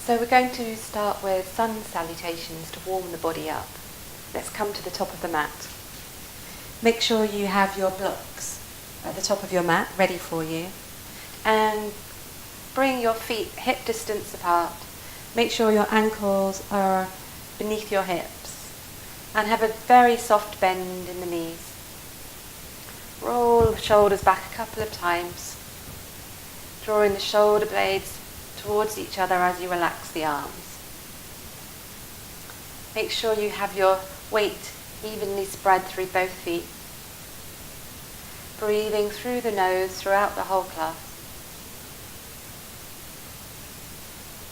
So we're going to start with sun salutations to warm the body up. Let's come to the top of the mat. Make sure you have your blocks at the top of your mat ready for you. And bring your feet hip distance apart. Make sure your ankles are beneath your hips. And have a very soft bend in the knees. Roll the shoulders back a couple of times. Drawing the shoulder blades towards each other as you relax the arms. Make sure you have your weight evenly spread through both feet. Breathing through the nose throughout the whole class.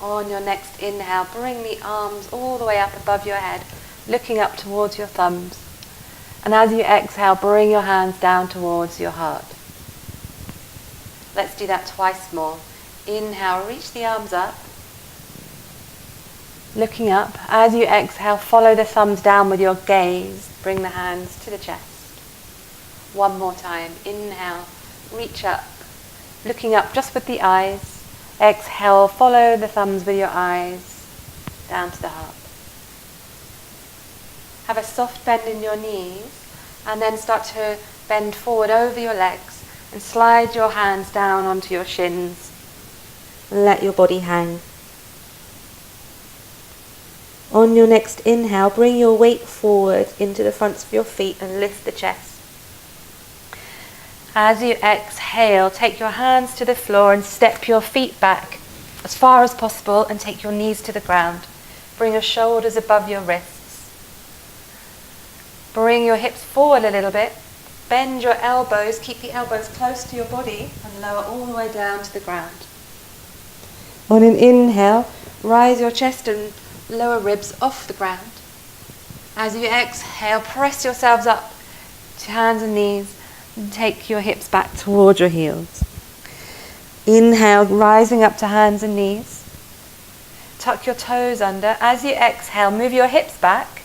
On your next inhale, bring the arms all the way up above your head, looking up towards your thumbs. And as you exhale, bring your hands down towards your heart. Let's do that twice more. Inhale, reach the arms up. Looking up. As you exhale, follow the thumbs down with your gaze. Bring the hands to the chest. One more time. Inhale, reach up. Looking up just with the eyes. Exhale, follow the thumbs with your eyes down to the heart. Have a soft bend in your knees and then start to bend forward over your legs and slide your hands down onto your shins. Let your body hang. On your next inhale, bring your weight forward into the fronts of your feet and lift the chest. As you exhale, take your hands to the floor and step your feet back as far as possible and take your knees to the ground. Bring your shoulders above your wrists. Bring your hips forward a little bit. Bend your elbows, keep the elbows close to your body and lower all the way down to the ground. On an inhale, rise your chest and lower ribs off the ground. As you exhale, press yourselves up to hands and knees and take your hips back towards your heels. Inhale, rising up to hands and knees. Tuck your toes under. As you exhale, move your hips back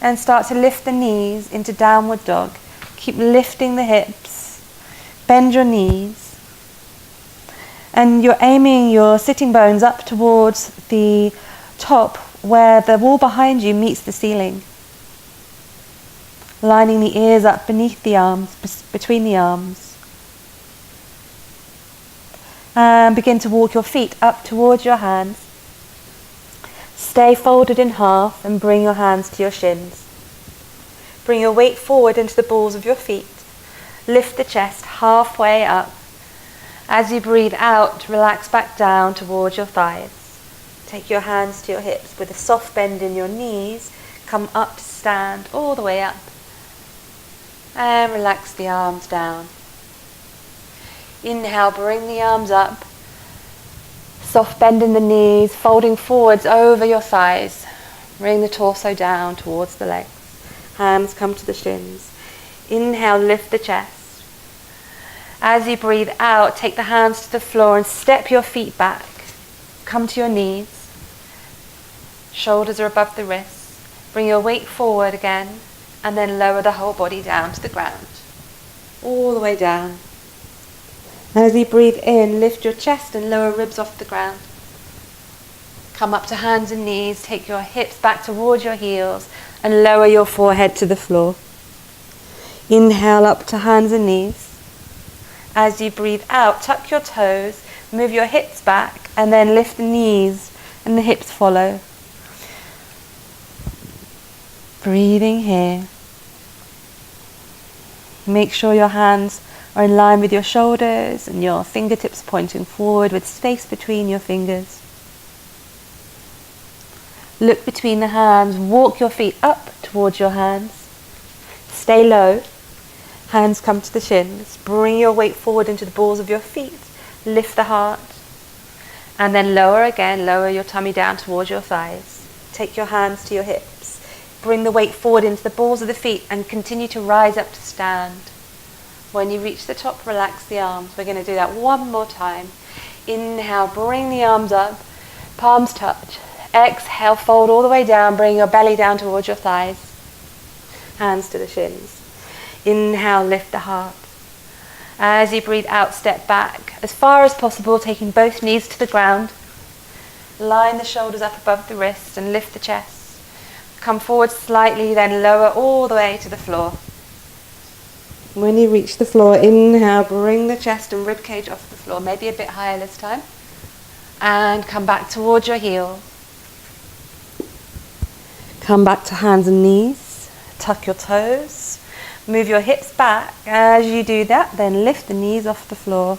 and start to lift the knees into downward dog. Keep lifting the hips. Bend your knees. And you're aiming your sitting bones up towards the top where the wall behind you meets the ceiling. Lining the ears up beneath the arms, between the arms. And begin to walk your feet up towards your hands. Stay folded in half and bring your hands to your shins. Bring your weight forward into the balls of your feet. Lift the chest halfway up. As you breathe out, relax back down towards your thighs. Take your hands to your hips with a soft bend in your knees. Come up to stand all the way up. And relax the arms down. Inhale, bring the arms up. Soft bend in the knees, folding forwards over your thighs. Bring the torso down towards the legs. Hands come to the shins. Inhale, lift the chest. As you breathe out, take the hands to the floor and step your feet back. Come to your knees. Shoulders are above the wrists. Bring your weight forward again and then lower the whole body down to the ground. All the way down. As you breathe in, lift your chest and lower ribs off the ground. Come up to hands and knees. Take your hips back towards your heels and lower your forehead to the floor. Inhale up to hands and knees. As you breathe out, tuck your toes, move your hips back, and then lift the knees and the hips follow. Breathing here. Make sure your hands are in line with your shoulders and your fingertips pointing forward with space between your fingers. Look between the hands, walk your feet up towards your hands. Stay low. Hands come to the shins. Bring your weight forward into the balls of your feet. Lift the heart. And then lower again. Lower your tummy down towards your thighs. Take your hands to your hips. Bring the weight forward into the balls of the feet and continue to rise up to stand. When you reach the top, relax the arms. We're going to do that one more time. Inhale, bring the arms up. Palms touch. Exhale, fold all the way down. Bring your belly down towards your thighs. Hands to the shins. Inhale, lift the heart. As you breathe out, step back as far as possible, taking both knees to the ground. Line the shoulders up above the wrist and lift the chest. Come forward slightly, then lower all the way to the floor. When you reach the floor, inhale, bring the chest and ribcage off the floor, maybe a bit higher this time. And come back towards your heels. Come back to hands and knees. Tuck your toes. Move your hips back. As you do that, then lift the knees off the floor.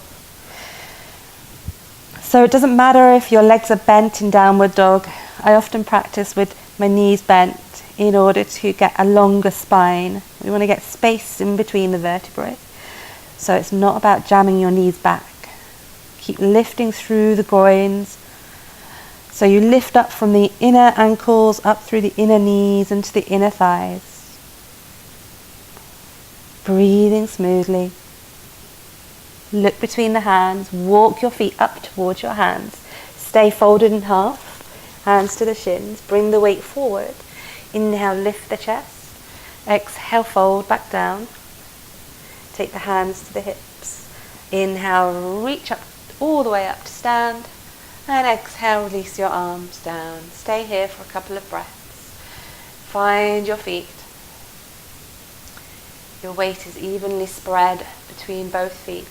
So it doesn't matter if your legs are bent in downward dog. I often practice with my knees bent in order to get a longer spine. We want to get space in between the vertebrae. So it's not about jamming your knees back. Keep lifting through the groins. So you lift up from the inner ankles, up through the inner knees, into the inner thighs. Breathing smoothly. Look between the hands, walk your feet up towards your hands. Stay folded in half, hands to the shins, bring the weight forward. Inhale, lift the chest. Exhale, fold back down. Take the hands to the hips. Inhale, reach up all the way up to stand. And exhale, release your arms down. Stay here for a couple of breaths. Find your feet. Your weight is evenly spread between both feet.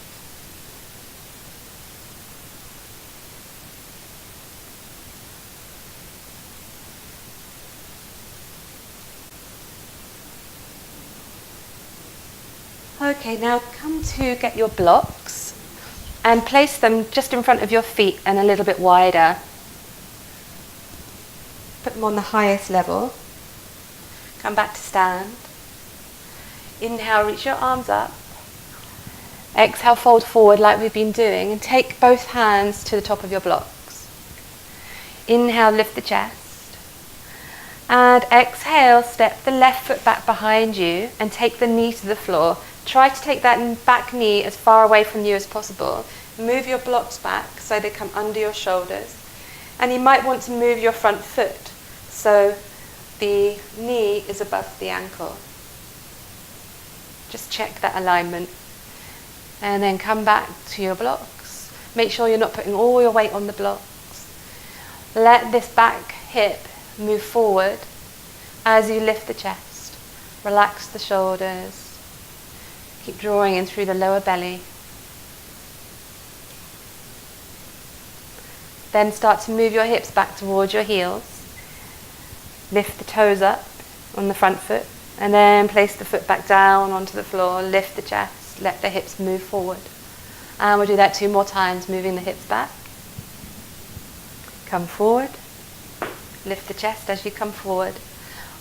Okay, now come to get your blocks and place them just in front of your feet and a little bit wider. Put them on the highest level. Come back to stand. Inhale, reach your arms up. Exhale, fold forward like we've been doing and take both hands to the top of your blocks. Inhale, lift the chest. And exhale, step the left foot back behind you and take the knee to the floor. Try to take that back knee as far away from you as possible. Move your blocks back so they come under your shoulders. And you might want to move your front foot so the knee is above the ankle. Just check that alignment. And then come back to your blocks. Make sure you're not putting all your weight on the blocks. Let this back hip move forward as you lift the chest. Relax the shoulders. Keep drawing in through the lower belly. Then start to move your hips back towards your heels. Lift the toes up on the front foot and then place the foot back down onto the floor. Lift the chest, let the hips move forward. And we'll do that 2 more times, moving the hips back. Come forward. Lift the chest as you come forward.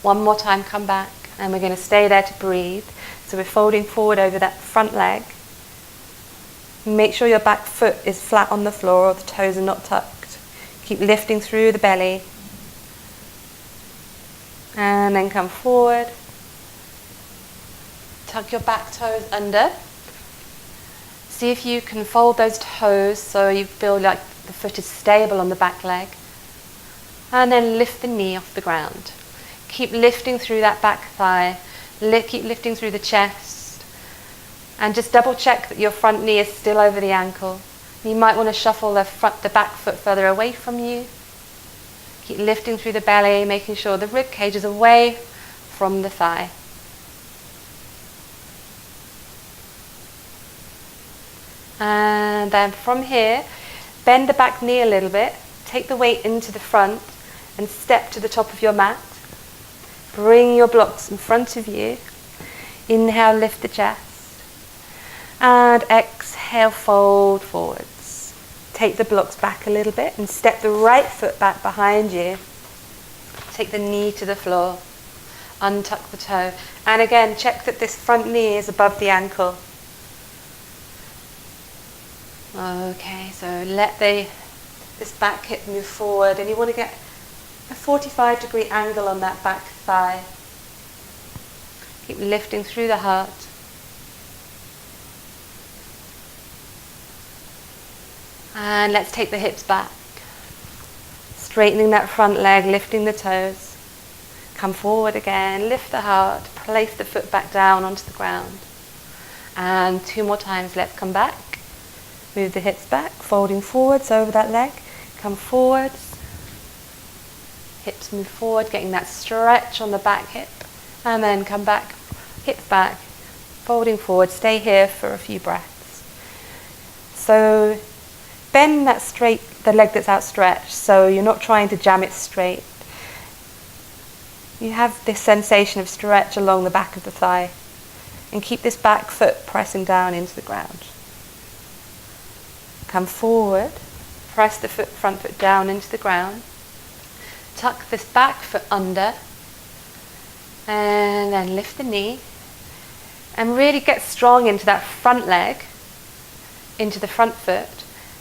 1 more time, come back. And we're going to stay there to breathe. So we're folding forward over that front leg. Make sure your back foot is flat on the floor or the toes are not tucked. Keep lifting through the belly. And then come forward. Tuck your back toes under. See if you can fold those toes so you feel like the foot is stable on the back leg. And then lift the knee off the ground. Keep lifting through that back thigh. Keep lifting through the chest. And just double check that your front knee is still over the ankle. You might want to shuffle the back foot further away from you. Keep lifting through the belly, making sure the rib cage is away from the thigh. And then from here, bend the back knee a little bit. Take the weight into the front and step to the top of your mat. Bring your blocks in front of you. Inhale, lift the chest. And exhale, fold forwards. Take the blocks back a little bit and step the right foot back behind you. Take the knee to the floor. Untuck the toe. And again, check that this front knee is above the ankle. Okay, so let this back hip move forward, and you want to get a 45-degree angle on that back thigh. Keep lifting through the heart. And let's take the hips back. Straightening that front leg, lifting the toes. Come forward again, lift the heart, place the foot back down onto the ground. And 2 more times, let's come back. Move the hips back, folding forwards over that leg. Come forwards, Hips move forward, getting that stretch on the back hip. And then come back, hips back, folding forward. Stay here for a few breaths. So bend the leg that's outstretched, so you're not trying to jam it straight. You have this sensation of stretch along the back of the thigh. And keep this back foot pressing down into the ground. Come forward, press the front foot down into the ground. Tuck this back foot under. And then lift the knee. And really get strong into that front leg, into the front foot.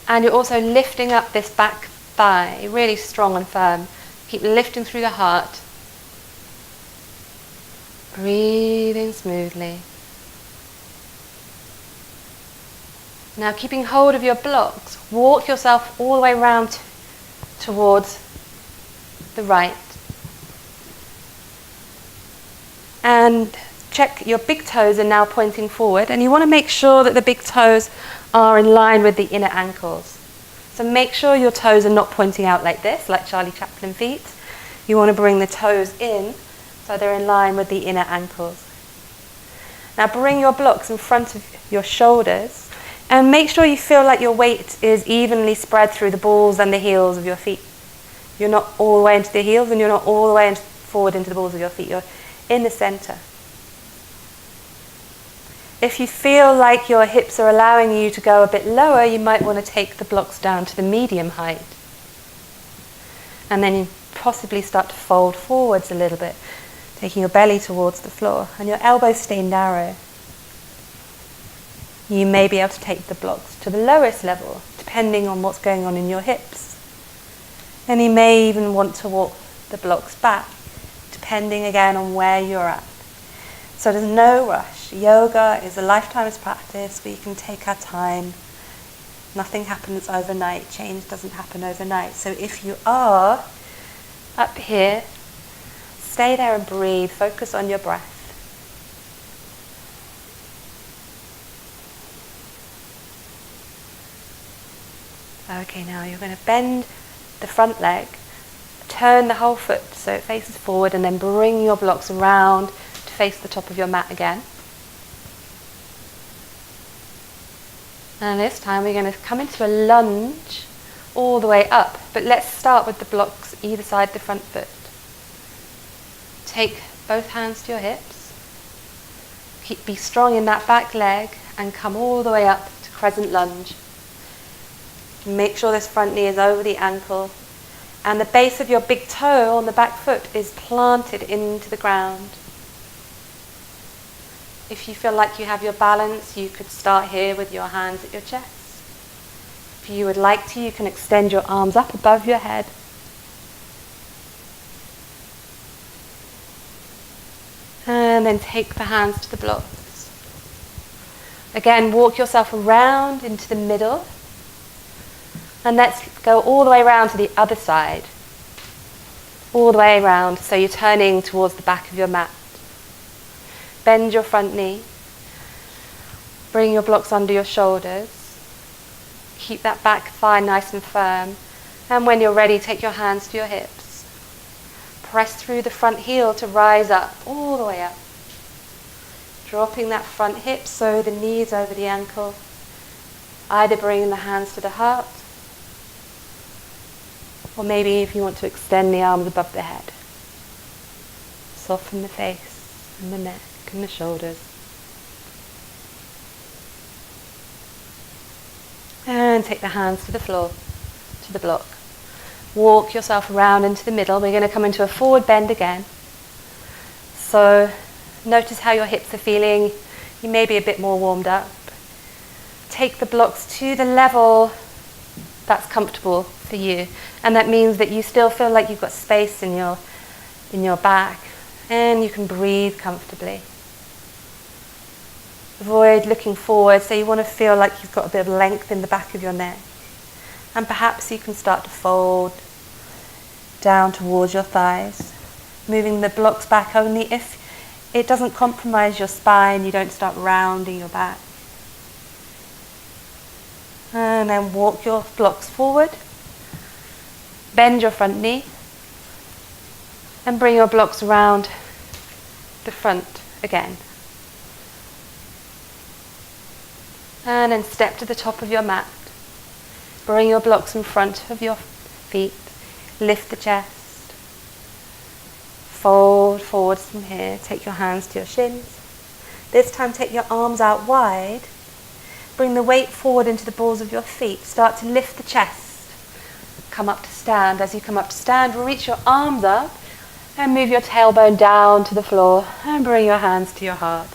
And you're also lifting up this back thigh, really strong and firm. Keep lifting through the heart. Breathing smoothly. Now keeping hold of your blocks, walk yourself all the way around towards the right. And check your big toes are now pointing forward, and you want to make sure that the big toes are in line with the inner ankles. So make sure your toes are not pointing out like this, like Charlie Chaplin feet. You want to bring the toes in so they're in line with the inner ankles. Now bring your blocks in front of your shoulders. And make sure you feel like your weight is evenly spread through the balls and the heels of your feet. You're not all the way into the heels and you're not all the way forward into the balls of your feet. You're in the center. If you feel like your hips are allowing you to go a bit lower, you might want to take the blocks down to the medium height. And then you possibly start to fold forwards a little bit, taking your belly towards the floor and your elbows stay narrow. You may be able to take the blocks to the lowest level, depending on what's going on in your hips. And you may even want to walk the blocks back, depending again on where you're at. So there's no rush. Yoga is a lifetime's practice. We can take our time. Nothing happens overnight. Change doesn't happen overnight. So if you are up here, stay there and breathe. Focus on your breath. Okay, now you're going to bend the front leg, turn the whole foot so it faces forward, and then bring your blocks around to face the top of your mat again. And this time we're going to come into a lunge all the way up, but let's start with the blocks either side the front foot. Take both hands to your hips, be strong in that back leg, and come all the way up to crescent lunge. Make sure this front knee is over the ankle and the base of your big toe on the back foot is planted into the ground. If you feel like you have your balance, you could start here with your hands at your chest. If you would like to, you can extend your arms up above your head. And then take the hands to the blocks. Again, walk yourself around into the middle. And let's go all the way around to the other side. All the way around, so you're turning towards the back of your mat. Bend your front knee. Bring your blocks under your shoulders. Keep that back thigh nice and firm. And when you're ready, take your hands to your hips. Press through the front heel to rise up, all the way up. Dropping that front hip so the knee's over the ankle. Either bringing the hands to the heart, or maybe if you want to extend the arms above the head. Soften the face and the neck and the shoulders. And take the hands to the floor, to the block. Walk yourself around into the middle. We're going to come into a forward bend again. So notice how your hips are feeling. You may be a bit more warmed up. Take the blocks to the level that's comfortable for you, and that means that you still feel like you've got space in your back and you can breathe comfortably. Avoid looking forward, so you want to feel like you've got a bit of length in the back of your neck, and perhaps you can start to fold down towards your thighs, moving the blocks back only if it doesn't compromise your spine. You don't start rounding your back. And then walk your blocks forward. Bend your front knee. And bring your blocks around the front again. And then step to the top of your mat. Bring your blocks in front of your feet. Lift the chest. Fold forwards from here. Take your hands to your shins. This time take your arms out wide. Bring the weight forward into the balls of your feet. Start to lift the chest. Come up to stand. As you come up to stand, reach your arms up and move your tailbone down to the floor and bring your hands to your heart.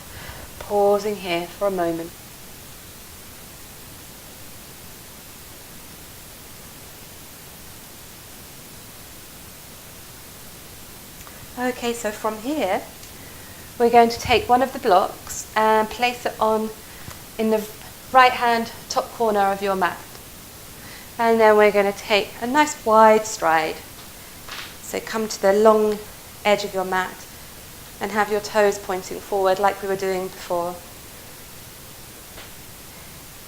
Pausing here for a moment. Okay, so from here, we're going to take one of the blocks and place it on in the right hand top corner of your mat. And then we're going to take a nice wide stride. So come to the long edge of your mat and have your toes pointing forward like we were doing before.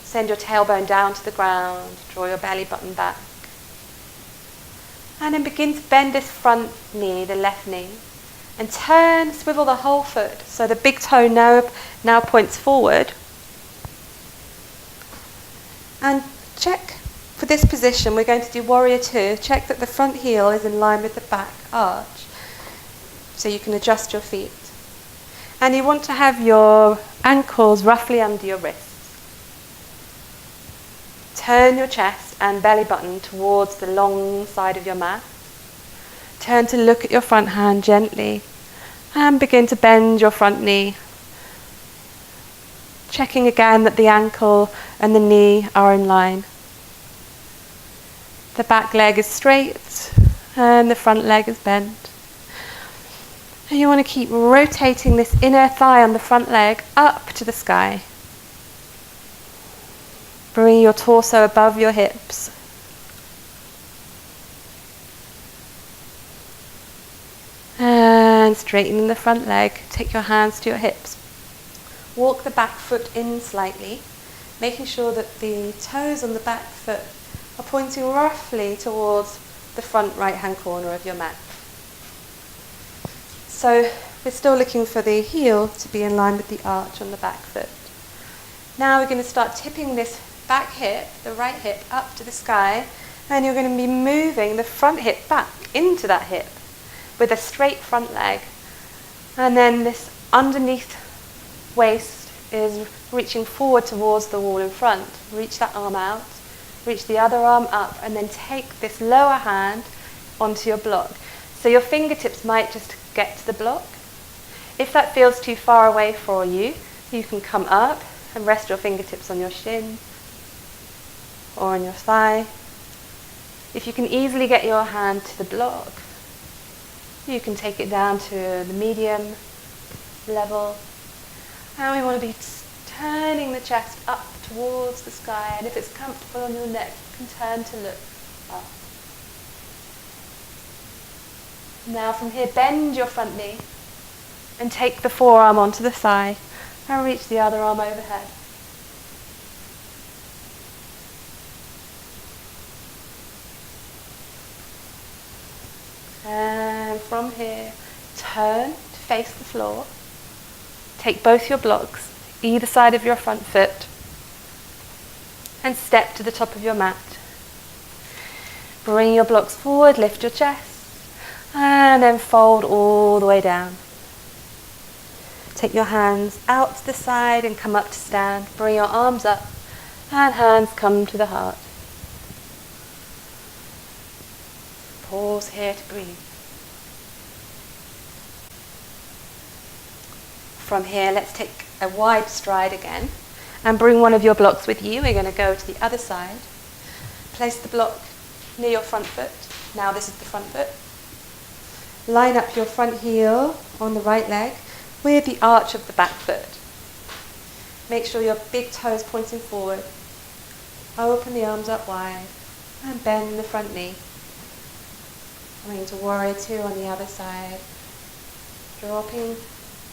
Send your tailbone down to the ground, draw your belly button back. And then begin to bend this front knee, the left knee, and turn, swivel the whole foot. So the big toe now points forward. And check for this position, we're going to do warrior two. Check that the front heel is in line with the back arch, so you can adjust your feet. And you want to have your ankles roughly under your wrists. Turn your chest and belly button towards the long side of your mat. Turn to look at your front hand gently and begin to bend your front knee. Checking again that the ankle and the knee are in line. The back leg is straight and the front leg is bent. And you want to keep rotating this inner thigh on the front leg up to the sky. Bring your torso above your hips. And straightening the front leg, take your hands to your hips. Walk the back foot in slightly, making sure that the toes on the back foot are pointing roughly towards the front right hand corner of your mat. So we're still looking for the heel to be in line with the arch on the back foot. Now we're going to start tipping this back hip, the right hip, up to the sky, and you're going to be moving the front hip back into that hip with a straight front leg. And then this underneath waist is reaching forward towards the wall in front. Reach that arm out, reach the other arm up, and then take this lower hand onto your block. So your fingertips might just get to the block. If that feels too far away for you, you can come up and rest your fingertips on your shin or on your thigh. If you can easily get your hand to the block, you can take it down to the medium level. And we want to be turning the chest up towards the sky, and if it's comfortable on your neck, you can turn to look up. Now from here, bend your front knee and take the forearm onto the thigh and reach the other arm overhead. And from here, turn to face the floor. Take both your blocks, either side of your front foot, and step to the top of your mat. Bring your blocks forward, lift your chest, and then fold all the way down. Take your hands out to the side and come up to stand. Bring your arms up and hands come to the heart. Pause here to breathe. From here, let's take a wide stride again and bring one of your blocks with you. We're going to go to the other side. Place the block near your front foot. Now this is the front foot. Line up your front heel on the right leg with the arch of the back foot. Make sure your big toe is pointing forward. Open the arms up wide and bend the front knee. Coming to warrior two on the other side. Dropping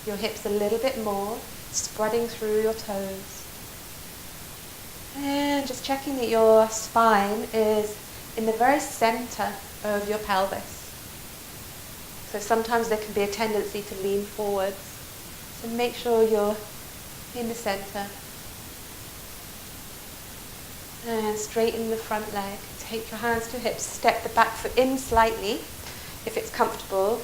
your hips a little bit more, spreading through your toes. And just checking that your spine is in the very center of your pelvis. So sometimes there can be a tendency to lean forwards. So make sure you're in the center. And straighten the front leg. Take your hands to hips. Step the back foot in slightly if it's comfortable.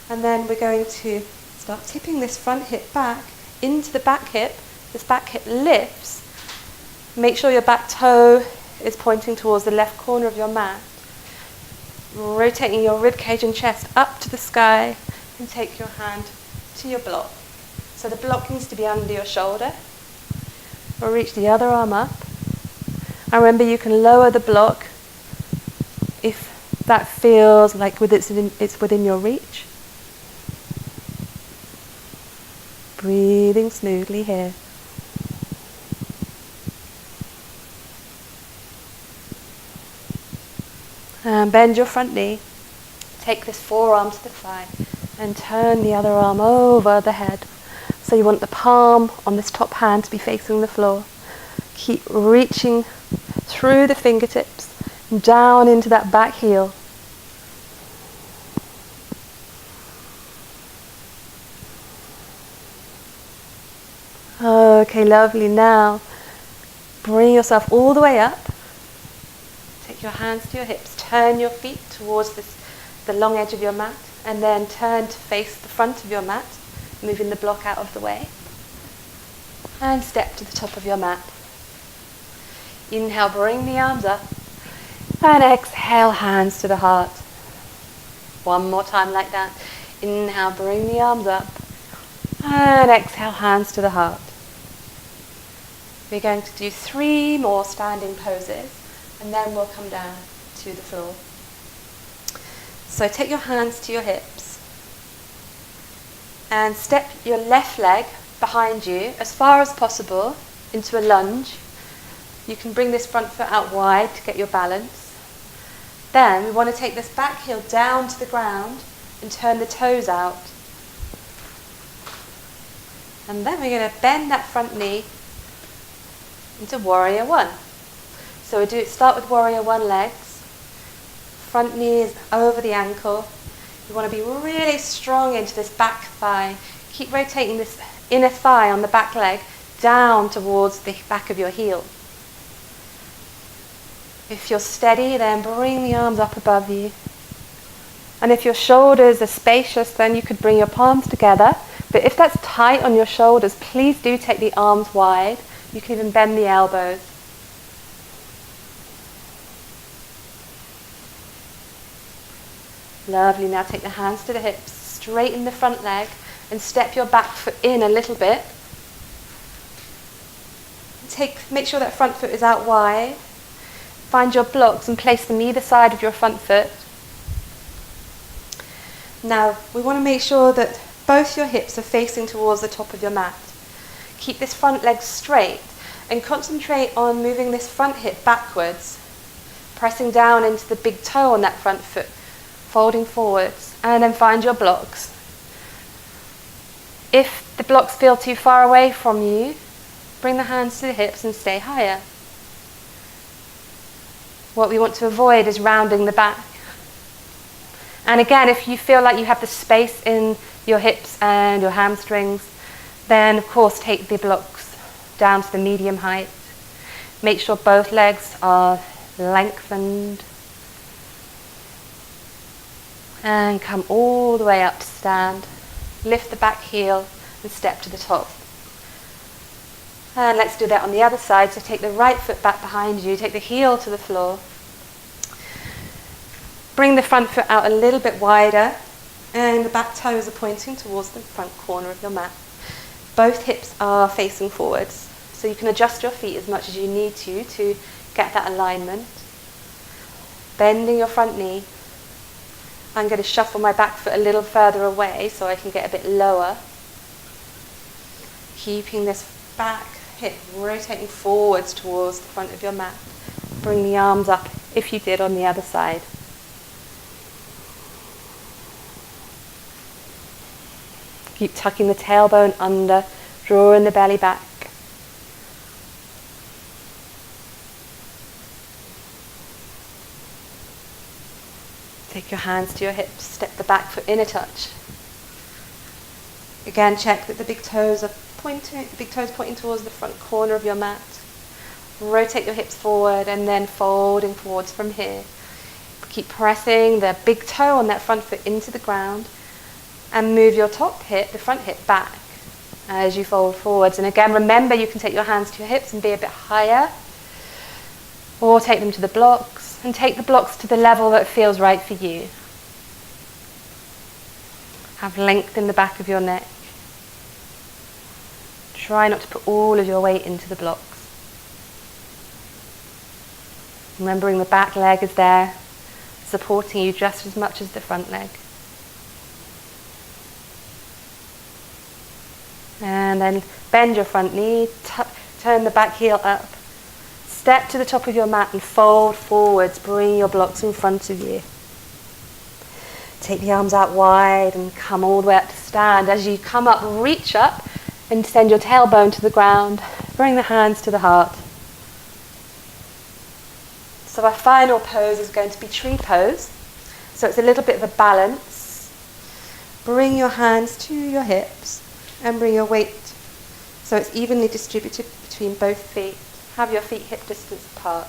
And then we're going to start tipping this front hip back into the back hip. This back hip lifts. Make sure your back toe is pointing towards the left corner of your mat. Rotating your rib cage and chest up to the sky, and take your hand to your block. So the block needs to be under your shoulder. Or reach the other arm up. And remember, you can lower the block if that feels like it's within your reach. Breathing smoothly here. And bend your front knee. Take this forearm to the thigh and turn the other arm over the head. So you want the palm on this top hand to be facing the floor. Keep reaching through the fingertips and down into that back heel. Okay, lovely. Now bring yourself all the way up. Take your hands to your hips. Turn your feet towards the long edge of your mat, and then turn to face the front of your mat, moving the block out of the way. And step to the top of your mat. Inhale, bring the arms up. And exhale, hands to the heart. One more time like that. Inhale, bring the arms up. And exhale, hands to the heart. We're going to do 3 more standing poses, and then we'll come down to the floor. So take your hands to your hips and step your left leg behind you as far as possible into a lunge. You can bring this front foot out wide to get your balance. Then we want to take this back heel down to the ground and turn the toes out. And then we're going to bend that front knee into Warrior One. So we start with Warrior One legs. Front knee is over the ankle. You want to be really strong into this back thigh. Keep rotating this inner thigh on the back leg down towards the back of your heel. If you're steady, then bring the arms up above you. And if your shoulders are spacious, then you could bring your palms together. But if that's tight on your shoulders, please do take the arms wide. You can even bend the elbows. Lovely. Now take the hands to the hips, straighten the front leg, and step your back foot in a little bit. Make sure that front foot is out wide. Find your blocks and place them either side of your front foot. Now we want to make sure that both your hips are facing towards the top of your mat. Keep this front leg straight and concentrate on moving this front hip backwards, pressing down into the big toe on that front foot, folding forwards, and then find your blocks. If the blocks feel too far away from you, bring the hands to the hips and stay higher. What we want to avoid is rounding the back. And again, if you feel like you have the space in your hips and your hamstrings, then of course take the blocks down to the medium height. Make sure both legs are lengthened. And come all the way up to stand. Lift the back heel and step to the top. And let's do that on the other side. So take the right foot back behind you, take the heel to the floor. Bring the front foot out a little bit wider, and the back toes are pointing towards the front corner of your mat. Both hips are facing forwards, so you can adjust your feet as much as you need to get that alignment. Bending your front knee. I'm going to shuffle my back foot a little further away so I can get a bit lower. Keeping this back hip rotating forwards towards the front of your mat. Bring the arms up if you did on the other side. Keep tucking the tailbone under, drawing the belly back. Take your hands to your hips, step the back foot in a touch. Again, check that the big toes pointing towards the front corner of your mat. Rotate your hips forward and then folding forwards from here. Keep pressing the big toe on that front foot into the ground and move your top hip, the front hip, back as you fold forwards. And again, remember you can take your hands to your hips and be a bit higher, or take them to the blocks, and take the blocks to the level that feels right for you. Have length in the back of your neck. Try not to put all of your weight into the blocks. Remembering the back leg is there, supporting you just as much as the front leg. And then bend your front knee, turn the back heel up. Step to the top of your mat and fold forwards, bring your blocks in front of you. Take the arms out wide and come all the way up to stand. As you come up, reach up and send your tailbone to the ground. Bring the hands to the heart. So our final pose is going to be tree pose. So it's a little bit of a balance. Bring your hands to your hips and bring your weight so it's evenly distributed between both feet. Have your feet hip distance apart.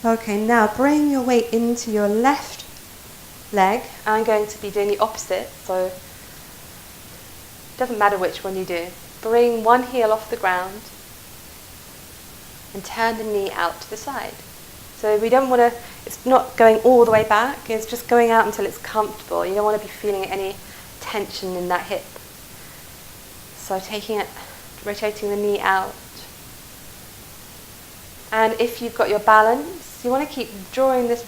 Okay, now bring your weight into your left leg. I'm going to be doing the opposite, so it doesn't matter which one you do. Bring one heel off the ground and turn the knee out to the side. So we don't want to, it's not going all the way back, it's just going out until it's comfortable. You don't want to be feeling any tension in that hip. So taking it, rotating the knee out. And if you've got your balance, you want to keep drawing this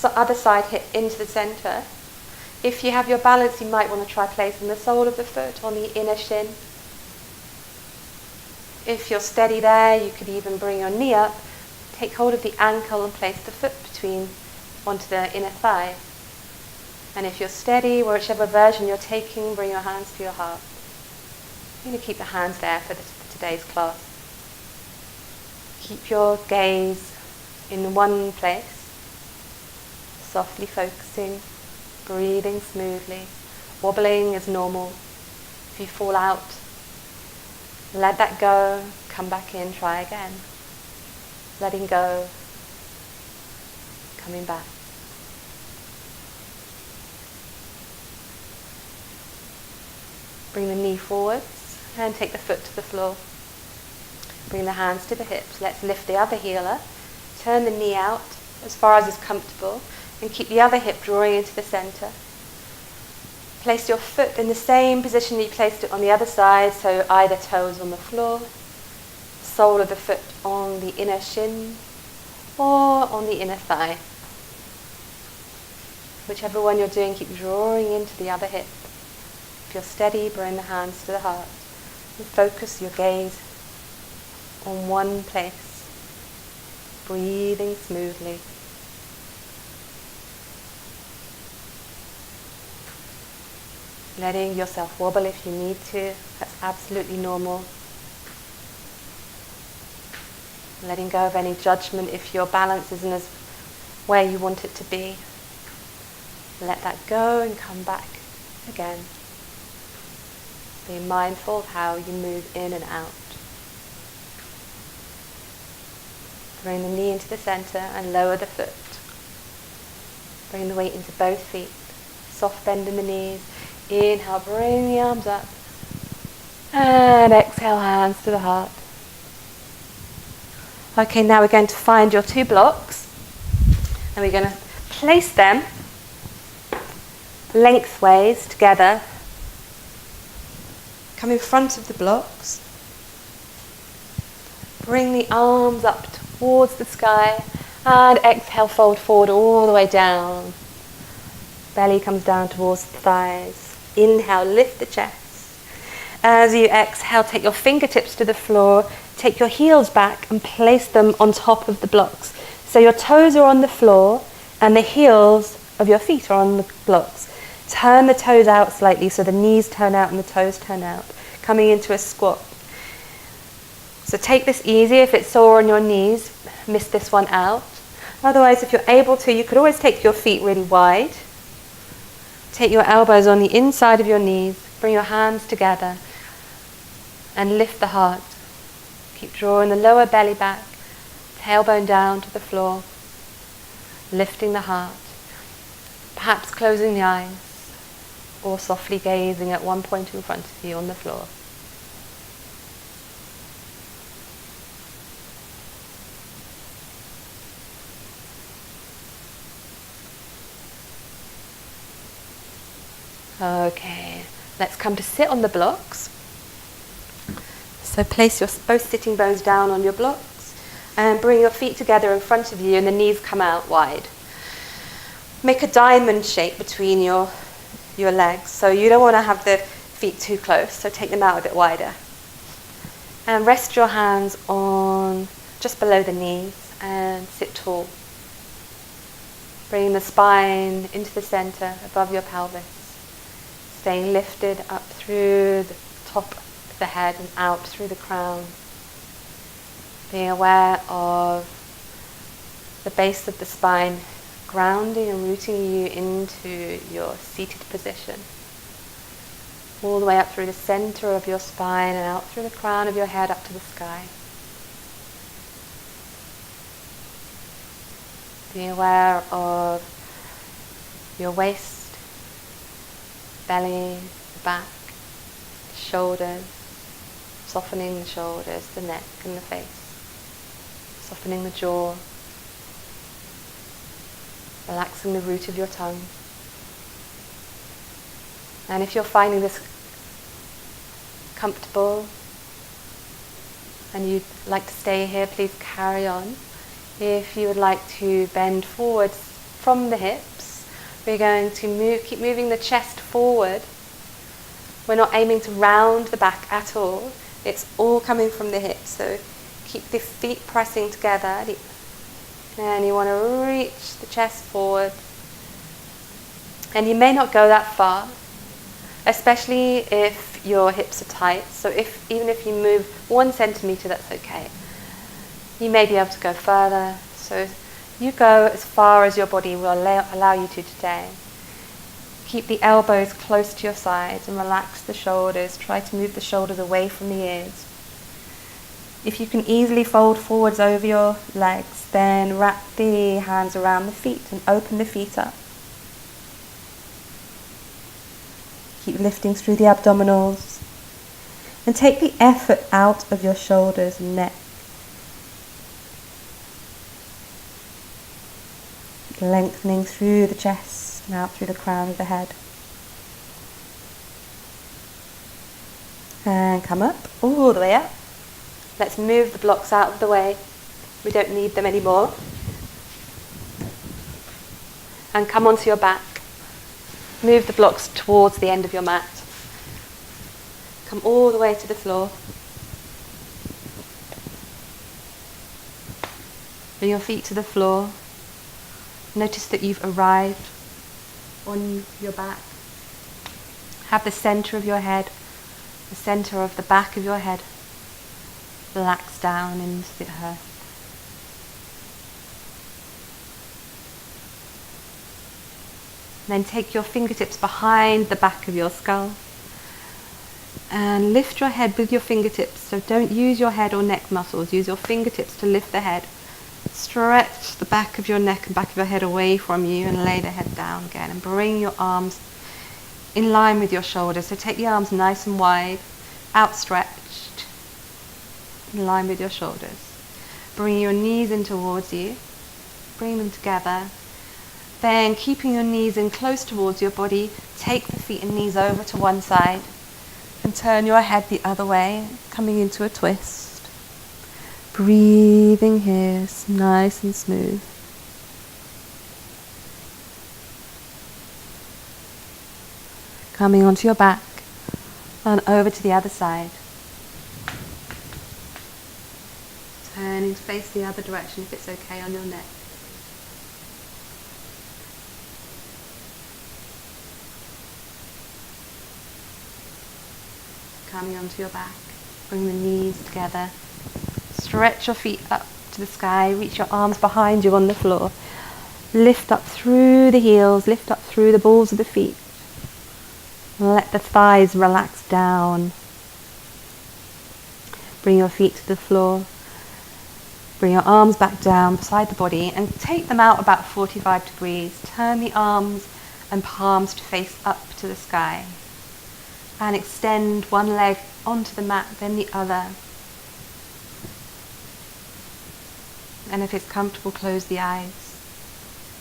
other side hip into the center. If you have your balance, you might want to try placing the sole of the foot on the inner shin. If you're steady there, you could even bring your knee up, take hold of the ankle and place the foot onto the inner thigh. And if you're steady, whichever version you're taking, bring your hands to your heart. You're going to keep the hands there for today's class. Keep your gaze in one place, softly focusing, breathing smoothly. Wobbling is normal. If you fall out, let that go, come back in, try again. Letting go, coming back. Bring the knee forwards and take the foot to the floor. Bring the hands to the hips. Let's lift the other heel up. Turn the knee out as far as is comfortable and keep the other hip drawing into the center. Place your foot in the same position that you placed it on the other side, so either toes on the floor, sole of the foot on the inner shin or on the inner thigh. Whichever one you're doing, keep drawing into the other hip. If you're steady, bring the hands to the heart and focus your gaze on one place, breathing smoothly. Letting yourself wobble if you need to, that's absolutely normal. Letting go of any judgment if your balance isn't as where you want it to be. Let that go and come back again. Be mindful of how you move in and out. Bring the knee into the center and lower the foot. Bring the weight into both feet. Soft bend in the knees. Inhale, bring the arms up. And exhale, hands to the heart. Okay, now we're going to find your two blocks. And we're going to place them lengthways together. Come in front of the blocks. Bring the arms up towards the sky. And exhale, fold forward all the way down. Belly comes down towards the thighs. Inhale, lift the chest. As you exhale, take your fingertips to the floor. Take your heels back and place them on top of the blocks. So your toes are on the floor and the heels of your feet are on the blocks. Turn the toes out slightly so the knees turn out and the toes turn out. Coming into a squat. So take this easy. If it's sore on your knees, miss this one out. Otherwise, if you're able to, you could always take your feet really wide. Take your elbows on the inside of your knees. Bring your hands together and lift the heart. Keep drawing the lower belly back, tailbone down to the floor, lifting the heart. Perhaps closing the eyes or softly gazing at one point in front of you on the floor. Okay, let's come to sit on the blocks. So place your both sitting bones down on your blocks and bring your feet together in front of you and the knees come out wide. Make a diamond shape between your legs. So you don't want to have the feet too close, so take them out a bit wider. And rest your hands on just below the knees and sit tall. Bringing the spine into the center above your pelvis. Staying lifted up through the top of the head and out through the crown. Being aware of the base of the spine, grounding and rooting you into your seated position. All the way up through the center of your spine and out through the crown of your head up to the sky. Being aware of your waist, belly, the back, the shoulders, softening the shoulders, the neck and the face, softening the jaw, relaxing the root of your tongue. And if you're finding this comfortable and you'd like to stay here, please carry on. If you would like to bend forwards from the hips, we're going to keep moving the chest forward. We're not aiming to round the back at all. It's all coming from the hips. So keep the feet pressing together. And you want to reach the chest forward. And you may not go that far, especially if your hips are tight. So even if you move 1 centimeter, that's okay. You may be able to go further. So you go as far as your body will allow you to today. Keep the elbows close to your sides and relax the shoulders. Try to move the shoulders away from the ears. If you can easily fold forwards over your legs, then wrap the hands around the feet and open the feet up. Keep lifting through the abdominals and take the effort out of your shoulders and neck. Lengthening through the chest and out through the crown of the head. And come up, all the way up. Let's move the blocks out of the way. We don't need them anymore. And come onto your back. Move the blocks towards the end of your mat. Come all the way to the floor. Bring your feet to the floor. Notice that you've arrived on your back. Have the center of your head, the center of the back of your head, relax down into the earth. Then take your fingertips behind the back of your skull and lift your head with your fingertips. So don't use your head or neck muscles, use your fingertips to lift the head. Stretch the back of your neck and back of your head away from you and lay the head down again and bring your arms in line with your shoulders. So take the arms nice and wide, outstretched, in line with your shoulders. Bring your knees in towards you, bring them together. Then keeping your knees in close towards your body, take the feet and knees over to one side and turn your head the other way, coming into a twist. Breathing here, nice and smooth. Coming onto your back and over to the other side. Turning to face the other direction if it's okay on your neck. Coming onto your back. Bring the knees together. Stretch your feet up to the sky. Reach your arms behind you on the floor. Lift up through the heels, lift up through the balls of the feet. Let the thighs relax down. Bring your feet to the floor. Bring your arms back down beside the body and take them out about 45 degrees. Turn the arms and palms to face up to the sky. And extend one leg onto the mat, then the other. And if it's comfortable, close the eyes.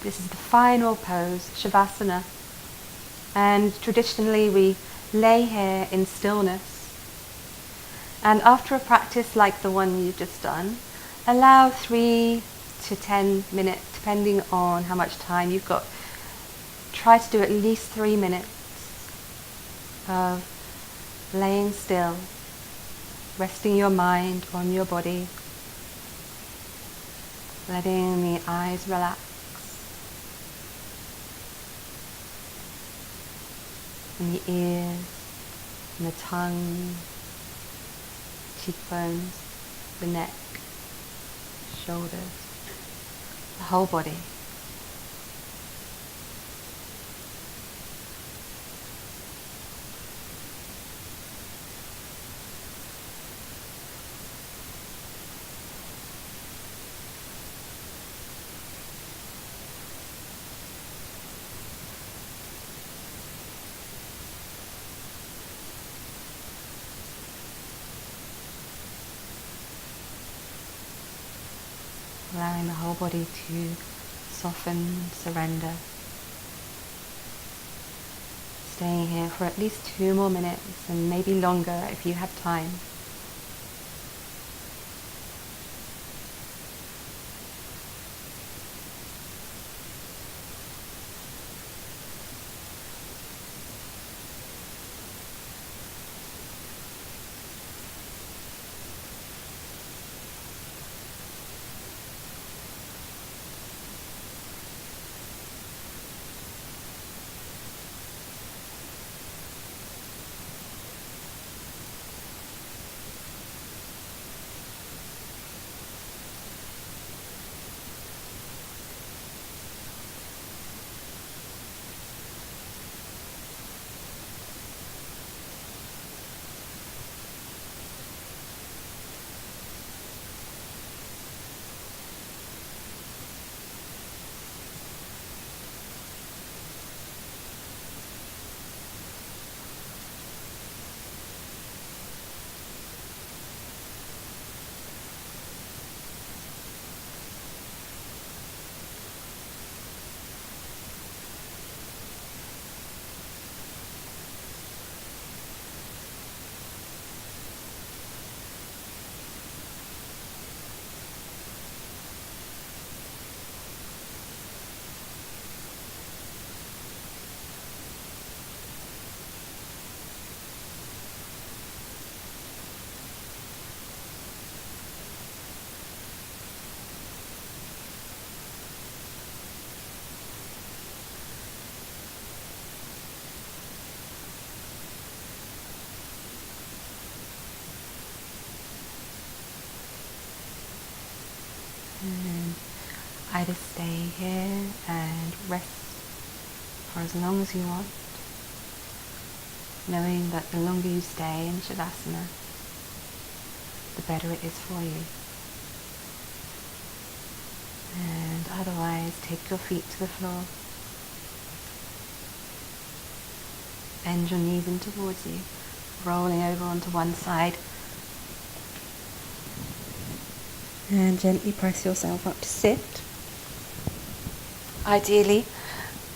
This is the final pose, Shavasana. And traditionally we lay here in stillness. And after a practice like the one you've just done, allow 3 to 10 minutes, depending on how much time you've got. Try to do at least 3 minutes of laying still, resting your mind on your body, letting the eyes relax, and the ears, and the tongue, cheekbones, the neck, shoulders, the whole body. Allowing the whole body to soften, surrender. Staying here for at least 2 more minutes and maybe longer if you have time. And either stay here and rest for as long as you want, knowing that the longer you stay in Shavasana, the better it is for you. And otherwise, take your feet to the floor. Bend your knees in towards you, rolling over onto one side. And gently press yourself up to sit. Ideally,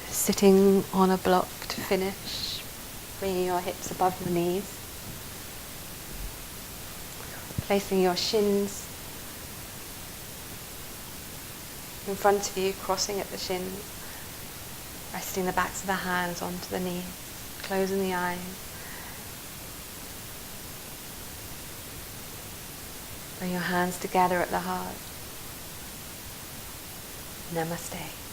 sitting on a block to finish, bringing your hips above your knees. Placing your shins in front of you, crossing at the shins. Resting the backs of the hands onto the knees. Closing the eyes. Bring your hands together at the heart. Namaste.